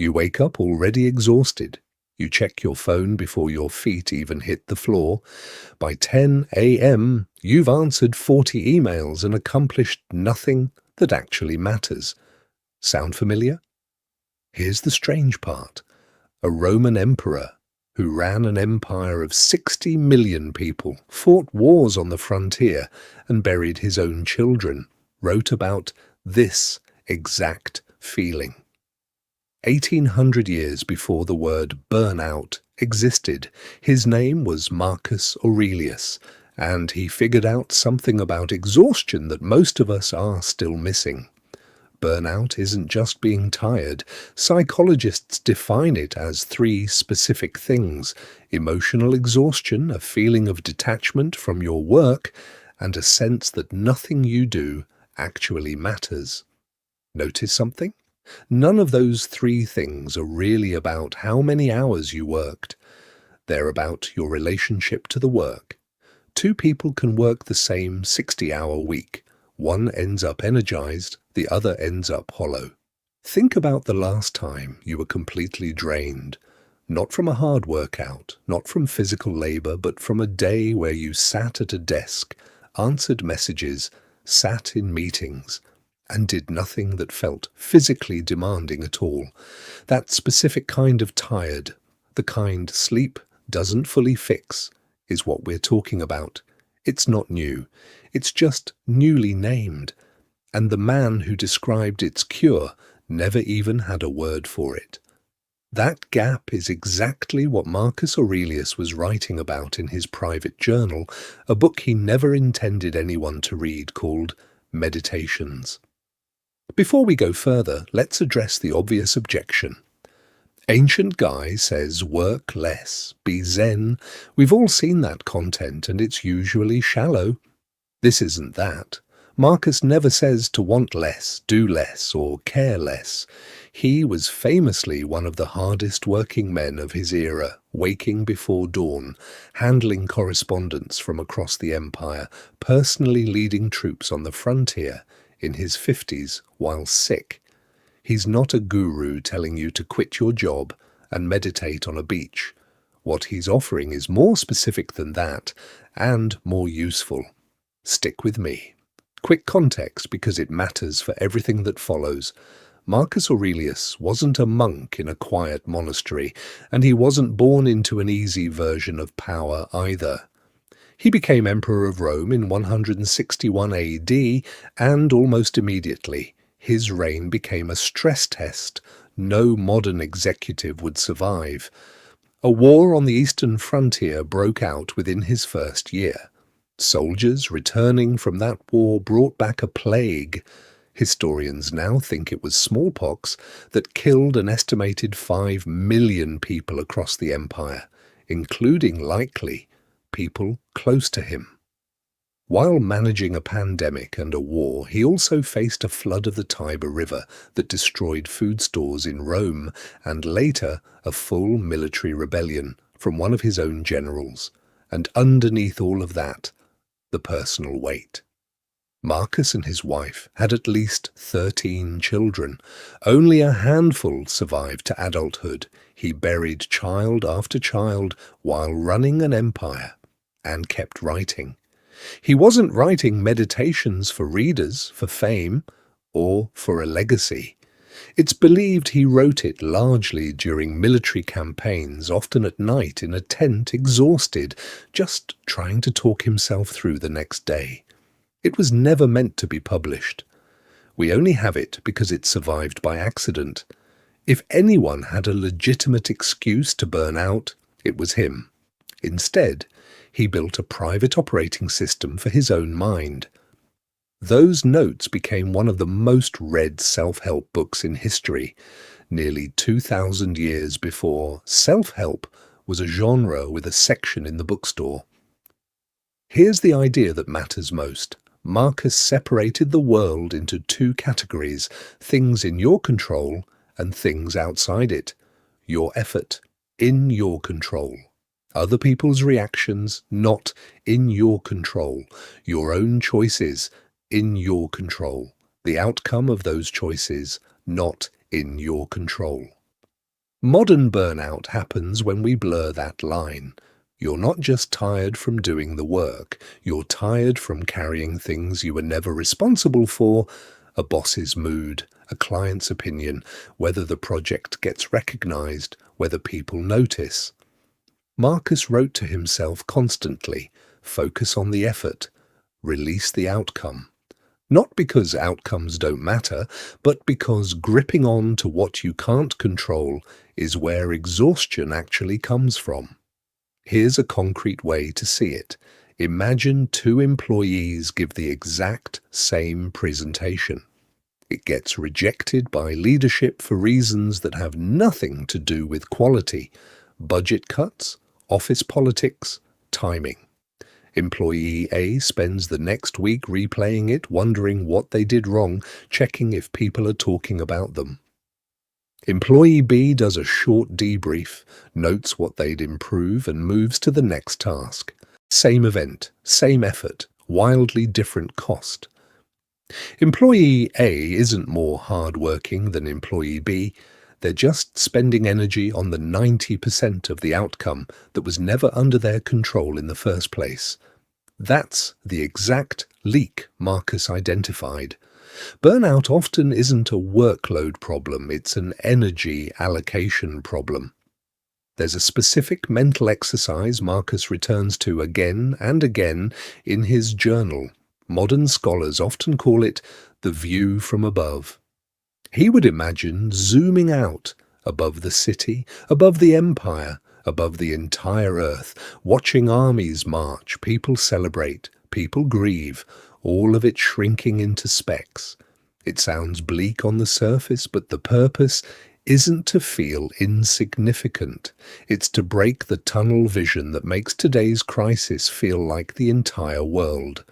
You wake up already exhausted. You check your phone before your feet even hit the floor. By 10 a.m., you've answered 40 emails and accomplished nothing that actually matters. Sound familiar? Here's the strange part. A Roman emperor who ran an empire of 60 million people, fought wars on the frontier, and buried his own children, wrote about this exact feeling. 1800 years before the word burnout existed, his name was Marcus Aurelius, and he figured out something about exhaustion that most of us are still missing. Burnout isn't just being tired. Psychologists define it as three specific things: emotional exhaustion, a feeling of detachment from your work, and a sense that nothing you do actually matters. Notice something? None of those three things are really about how many hours you worked. They're about your relationship to the work. Two people can work the same 60-hour week. One ends up energized, the other ends up hollow. Think about the last time you were completely drained. Not from a hard workout, not from physical labor, but from a day where you sat at a desk, answered messages, sat in meetings, and did nothing that felt physically demanding at all. That specific kind of tired, the kind sleep doesn't fully fix, is what we're talking about. It's not new. It's just newly named. And the man who described its cure never even had a word for it. That gap is exactly what Marcus Aurelius was writing about in his private journal, a book he never intended anyone to read, called Meditations. Before we go further, let's address the obvious objection. Ancient Guy says work less, be zen. We've all seen that content, and it's usually shallow. This isn't that. Marcus never says to want less, do less, or care less. He was famously one of the hardest working men of his era, waking before dawn, handling correspondence from across the empire, personally leading troops on the frontier in his 50s while sick. He's not a guru telling you to quit your job and meditate on a beach. What he's offering is more specific than that, and more useful. Stick with me. Quick context, because it matters for everything that follows. Marcus Aurelius wasn't a monk in a quiet monastery, and he wasn't born into an easy version of power either. He became Emperor of Rome in 161 AD, and almost immediately, his reign became a stress test no modern executive would survive. A war on the eastern frontier broke out within his first year. Soldiers returning from that war brought back a plague. Historians now think it was smallpox that killed an estimated 5 million people across the empire, including, likely, people close to him. While managing a pandemic and a war, he also faced a flood of the Tiber River that destroyed food stores in Rome, and later a full military rebellion from one of his own generals. And underneath all of that, the personal weight. Marcus and his wife had at least 13 children. Only a handful survived to adulthood. He buried child after child while running an empire, and kept writing. He wasn't writing meditations for readers, for fame, or for a legacy. It's believed he wrote it largely during military campaigns, often at night in a tent, exhausted, just trying to talk himself through the next day. It was never meant to be published. We only have it because it survived by accident. If anyone had a legitimate excuse to burn out, it was him. Instead, he built a private operating system for his own mind. Those notes became one of the most read self-help books in history, nearly 2,000 years before self-help was a genre with a section in the bookstore. Here's the idea that matters most. Marcus separated the world into two categories: things in your control and things outside it. Your effort, in your control. Other people's reactions, not in your control. Your own choices, in your control. The outcome of those choices, not in your control. Modern burnout happens when we blur that line. You're not just tired from doing the work, you're tired from carrying things you were never responsible for: a boss's mood, a client's opinion, whether the project gets recognized, whether people notice. Marcus wrote to himself constantly, focus on the effort, release the outcome. Not because outcomes don't matter, but because gripping on to what you can't control is where exhaustion actually comes from. Here's a concrete way to see it. Imagine two employees give the exact same presentation. It gets rejected by leadership for reasons that have nothing to do with quality: budget cuts, office politics, timing. Employee A spends the next week replaying it, wondering what they did wrong, checking if people are talking about them. Employee B does a short debrief, notes what they'd improve, and moves to the next task. Same event, same effort, wildly different cost. Employee A isn't more hard-working than Employee B. They're just spending energy on the 90% of the outcome that was never under their control in the first place. That's the exact leak Marcus identified. Burnout often isn't a workload problem, it's an energy allocation problem. There's a specific mental exercise Marcus returns to again and again in his journal. Modern scholars often call it the view from above. He would imagine zooming out above the city, above the empire, above the entire earth, watching armies march, people celebrate, people grieve, all of it shrinking into specks. It sounds bleak on the surface, but the purpose isn't to feel insignificant. It's to break the tunnel vision that makes today's crisis feel like the entire world.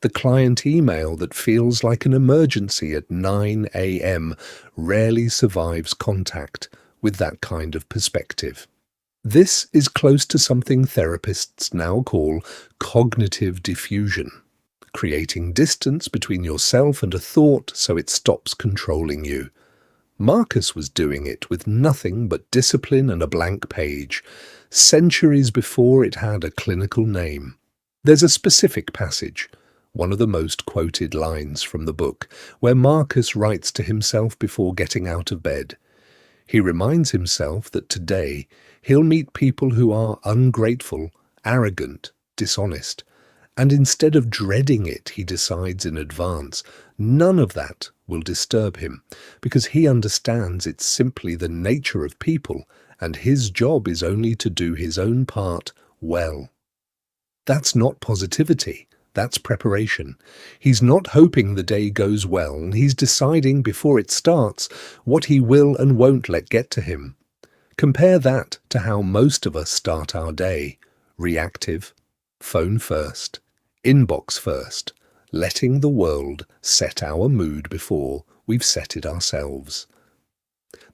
The client email that feels like an emergency at 9 a.m. rarely survives contact with that kind of perspective. This is close to something therapists now call cognitive defusion, creating distance between yourself and a thought so it stops controlling you. Marcus was doing it with nothing but discipline and a blank page, centuries before it had a clinical name. There's a specific passage, one of the most quoted lines from the book, where Marcus writes to himself before getting out of bed. He reminds himself that today he'll meet people who are ungrateful, arrogant, dishonest, and instead of dreading it, he decides in advance, none of that will disturb him, because he understands it's simply the nature of people, and his job is only to do his own part well. That's not positivity. That's preparation. He's not hoping the day goes well, and he's deciding before it starts what he will and won't let get to him. Compare that to how most of us start our day: reactive, phone first, inbox first, letting the world set our mood before we've set it ourselves.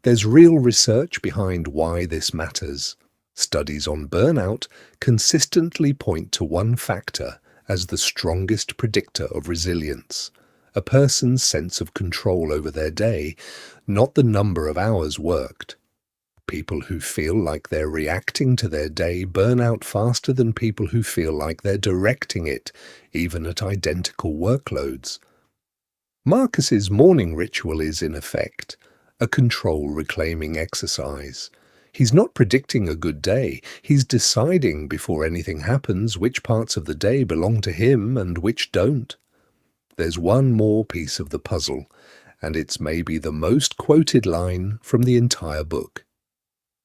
There's real research behind why this matters. Studies on burnout consistently point to one factor as the strongest predictor of resilience: a person's sense of control over their day, not the number of hours worked. People who feel like they're reacting to their day burn out faster than people who feel like they're directing it, even at identical workloads. Marcus's morning ritual is, in effect, a control-reclaiming exercise. He's not predicting a good day. He's deciding before anything happens which parts of the day belong to him and which don't. There's one more piece of the puzzle, and it's maybe the most quoted line from the entire book.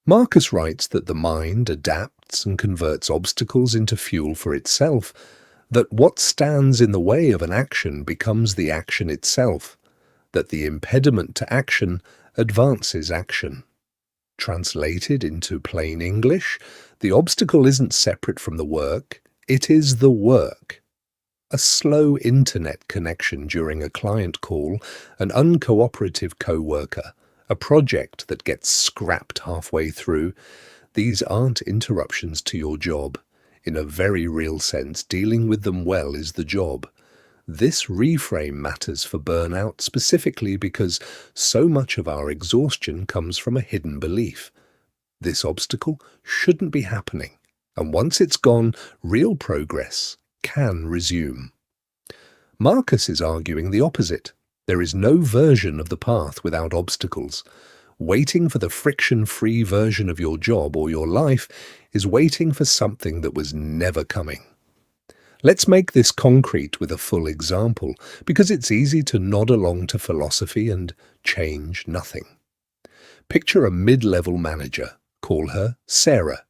Marcus writes that the mind adapts and converts obstacles into fuel for itself, that what stands in the way of an action becomes the action itself, that the impediment to action advances action. Translated into plain English, the obstacle isn't separate from the work, it is the work. A slow internet connection during a client call, an uncooperative co-worker, a project that gets scrapped halfway through, these aren't interruptions to your job. In a very real sense, dealing with them well is the job. This reframe matters for burnout specifically because so much of our exhaustion comes from a hidden belief. This obstacle shouldn't be happening, and once it's gone, real progress can resume. Marcus is arguing the opposite. There is no version of the path without obstacles. Waiting for the friction-free version of your job or your life is waiting for something that was never coming. Let's make this concrete with a full example, because it's easy to nod along to philosophy and change nothing. Picture a mid-level manager. Call her Sarah.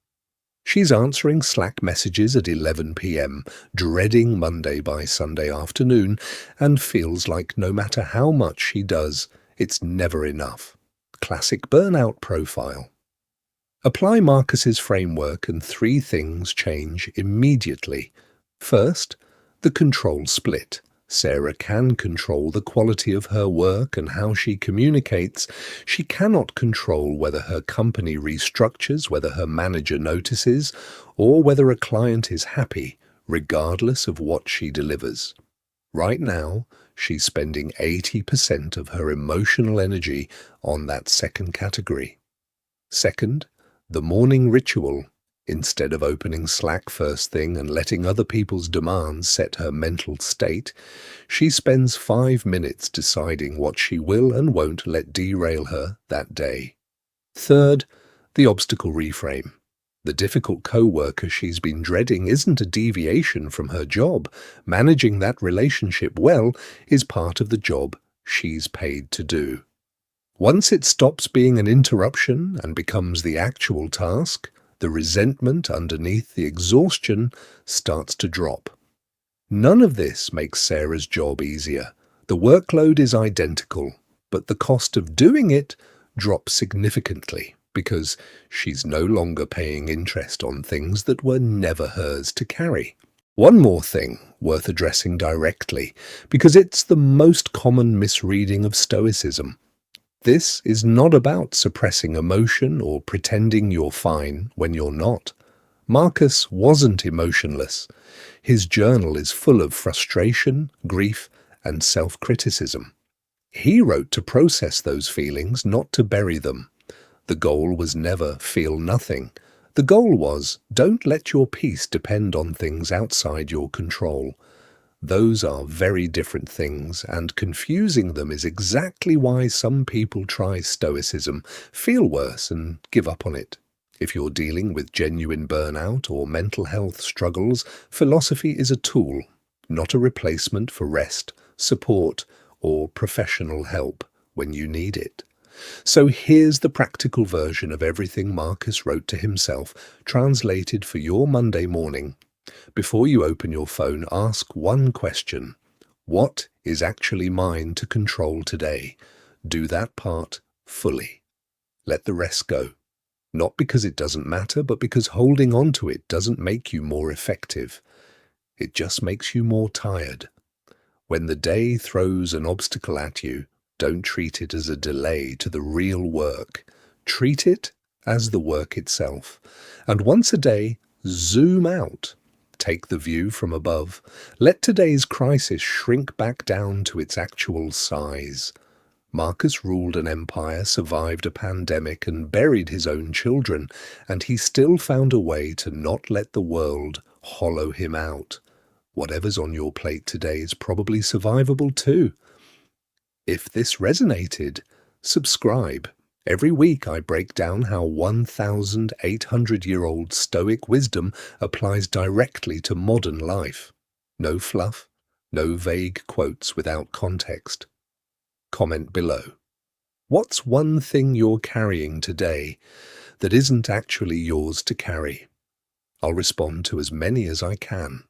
She's answering Slack messages at 11 p.m., dreading Monday by Sunday afternoon, and feels like no matter how much she does, it's never enough. Classic burnout profile. Apply Marcus's framework and 3 things change immediately. First, the control split. Sarah can control the quality of her work and how she communicates. She cannot control whether her company restructures, whether her manager notices, or whether a client is happy, regardless of what she delivers. Right now, she's spending 80% of her emotional energy on that second category. Second, the morning ritual. Instead of opening Slack first thing and letting other people's demands set her mental state, she spends 5 minutes deciding what she will and won't let derail her that day. Third, the obstacle reframe. The difficult co-worker she's been dreading isn't a deviation from her job. Managing that relationship well is part of the job she's paid to do. Once it stops being an interruption and becomes the actual task, the resentment underneath the exhaustion starts to drop. None of this makes Sarah's job easier. The workload is identical, but the cost of doing it drops significantly because she's no longer paying interest on things that were never hers to carry. One more thing worth addressing directly, because it's the most common misreading of Stoicism. This is not about suppressing emotion or pretending you're fine when you're not. Marcus wasn't emotionless. His journal is full of frustration, grief, and self-criticism. He wrote to process those feelings, not to bury them. The goal was never feel nothing. The goal was, don't let your peace depend on things outside your control. Those are very different things, and confusing them is exactly why some people try Stoicism, feel worse, and give up on it. If you're dealing with genuine burnout or mental health struggles, philosophy is a tool, not a replacement for rest, support, or professional help when you need it. So here's the practical version of everything Marcus wrote to himself, translated for your Monday morning. Before you open your phone, ask one question. What is actually mine to control today? Do that part fully. Let the rest go. Not because it doesn't matter, but because holding on to it doesn't make you more effective. It just makes you more tired. When the day throws an obstacle at you, don't treat it as a delay to the real work. Treat it as the work itself. And once a day, zoom out. Take the view from above. Let today's crisis shrink back down to its actual size. Marcus ruled an empire, survived a pandemic, and buried his own children, and he still found a way to not let the world hollow him out. Whatever's on your plate today is probably survivable too. If this resonated, subscribe. Every week I break down how 1,800-year-old Stoic wisdom applies directly to modern life. No fluff, no vague quotes without context. Comment below. What's one thing you're carrying today that isn't actually yours to carry? I'll respond to as many as I can.